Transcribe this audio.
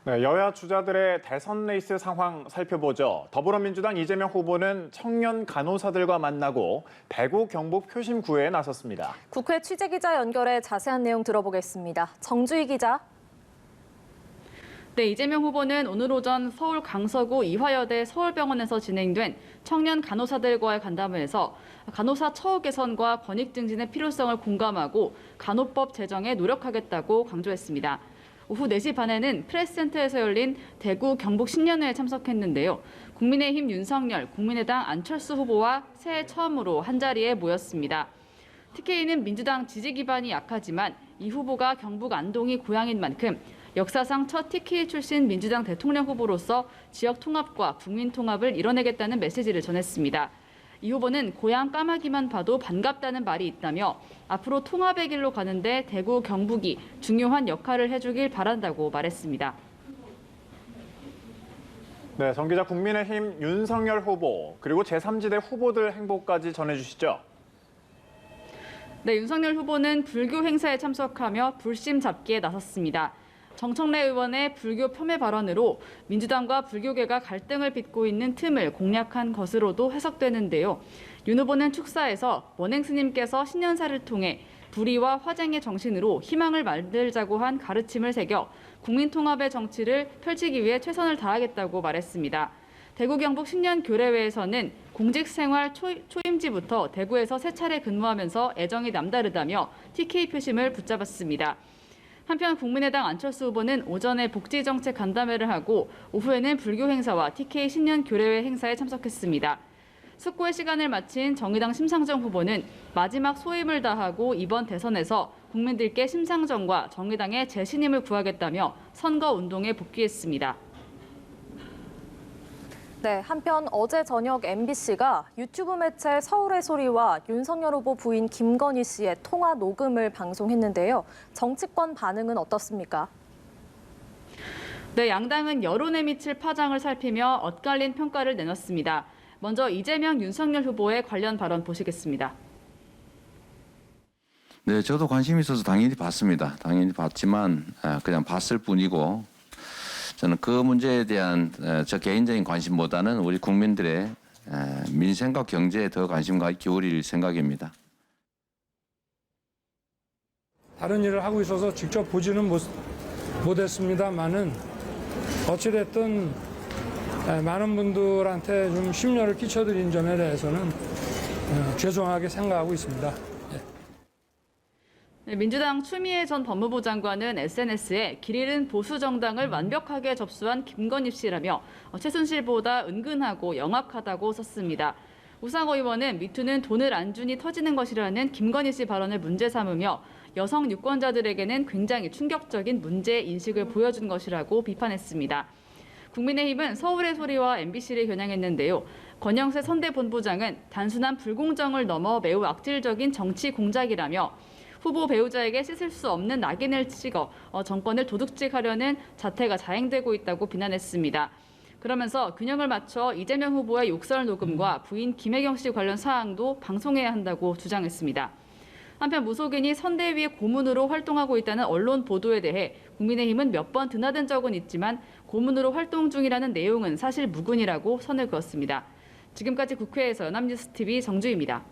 네, 여야 주자들의 대선 레이스 상황 살펴보죠. 더불어민주당 이재명 후보는 청년 간호사들과 만나고 대구 경북 표심구에 나섰습니다. 국회 취재기자 연결해 자세한 내용 들어보겠습니다. 정주희 기자. 네, 이재명 후보는 오늘 오전 서울 강서구 이화여대 서울병원에서 진행된 청년 간호사들과의 간담회에서 간호사 처우 개선과 권익 증진의 필요성을 공감하고 간호법 제정에 노력하겠다고 강조했습니다. 오후 4시 반에는 프레스센터에서 열린 대구 경북 신년회에 참석했는데요. 국민의힘 윤석열, 국민의당 안철수 후보와 새해 처음으로 한자리에 모였습니다. TK는 민주당 지지 기반이 약하지만 이 후보가 경북 안동이 고향인 만큼 역사상 첫 TK 출신 민주당 대통령 후보로서 지역 통합과 국민 통합을 이뤄내겠다는 메시지를 전했습니다. 이 후보는 고향 까마귀만 봐도 반갑다는 말이 있다며 앞으로 통합의 길로 가는데 대구, 경북이 중요한 역할을 해주길 바란다고 말했습니다. 네, 정 기자 국민의힘 윤석열 후보 그리고 제3지대 후보들 행보까지 전해주시죠. 네, 윤석열 후보는 불교 행사에 참석하며 불심 잡기에 나섰습니다. 정청래 의원의 불교 폄훼 발언으로 민주당과 불교계가 갈등을 빚고 있는 틈을 공략한 것으로도 해석되는데요. 윤 후보는 축사에서 원행 스님께서 신년사를 통해 불의와 화쟁의 정신으로 희망을 만들자고 한 가르침을 새겨 국민 통합의 정치를 펼치기 위해 최선을 다하겠다고 말했습니다. 대구 경북 신년 교례회에서는 공직 생활 초임지부터 대구에서 세 차례 근무하면서 애정이 남다르다며 TK 표심을 붙잡았습니다. 한편 국민의당 안철수 후보는 오전에 복지정책 간담회를 하고 오후에는 불교 행사와 TK 신년 교례회 행사에 참석했습니다. 숙고의 시간을 마친 정의당 심상정 후보는 마지막 소임을 다하고 이번 대선에서 국민들께 심상정과 정의당의 재신임을 구하겠다며 선거운동에 복귀했습니다. 네, 한편 어제 저녁 MBC가 유튜브 매체 서울의 소리와 윤석열 후보 부인 김건희 씨의 통화 녹음을 방송했는데요. 정치권 반응은 어떻습니까? 네, 양당은 여론에 미칠 파장을 살피며 엇갈린 평가를 내놨습니다. 먼저 이재명, 윤석열 후보의 관련 발언 보시겠습니다. 네, 저도 관심이 있어서 당연히 봤습니다. 당연히 봤지만 그냥 봤을 뿐이고 저는 그 문제에 대한 저 개인적인 관심보다는 우리 국민들의 민생과 경제에 더 관심과 기울일 생각입니다. 다른 일을 하고 있어서 직접 보지는 못했습니다만은 어찌됐든 많은 분들한테 좀 심려를 끼쳐드린 점에 대해서는 죄송하게 생각하고 있습니다. 네, 민주당 추미애 전 법무부 장관은 SNS에 길 잃은 보수 정당을 완벽하게 접수한 김건희 씨라며 최순실보다 은근하고 영악하다고 썼습니다. 우상호 의원은 미투는 돈을 안 주니 터지는 것이라는 김건희 씨 발언을 문제 삼으며 여성 유권자들에게는 굉장히 충격적인 문제 인식을 보여준 것이라고 비판했습니다. 국민의힘은 서울의 소리와 MBC를 겨냥했는데요. 권영세 선대본부장은 단순한 불공정을 넘어 매우 악질적인 정치 공작이라며 후보 배우자에게 씻을 수 없는 낙인을 찍어 정권을 도둑질하려는 자태가 자행되고 있다고 비난했습니다. 그러면서 균형을 맞춰 이재명 후보의 욕설 녹음과 부인 김혜경 씨 관련 사항도 방송해야 한다고 주장했습니다. 한편 무속인이 선대위의 고문으로 활동하고 있다는 언론 보도에 대해 국민의힘은 몇 번 드나든 적은 있지만 고문으로 활동 중이라는 내용은 사실 무근이라고 선을 그었습니다. 지금까지 국회에서 연합뉴스TV 정주희입니다.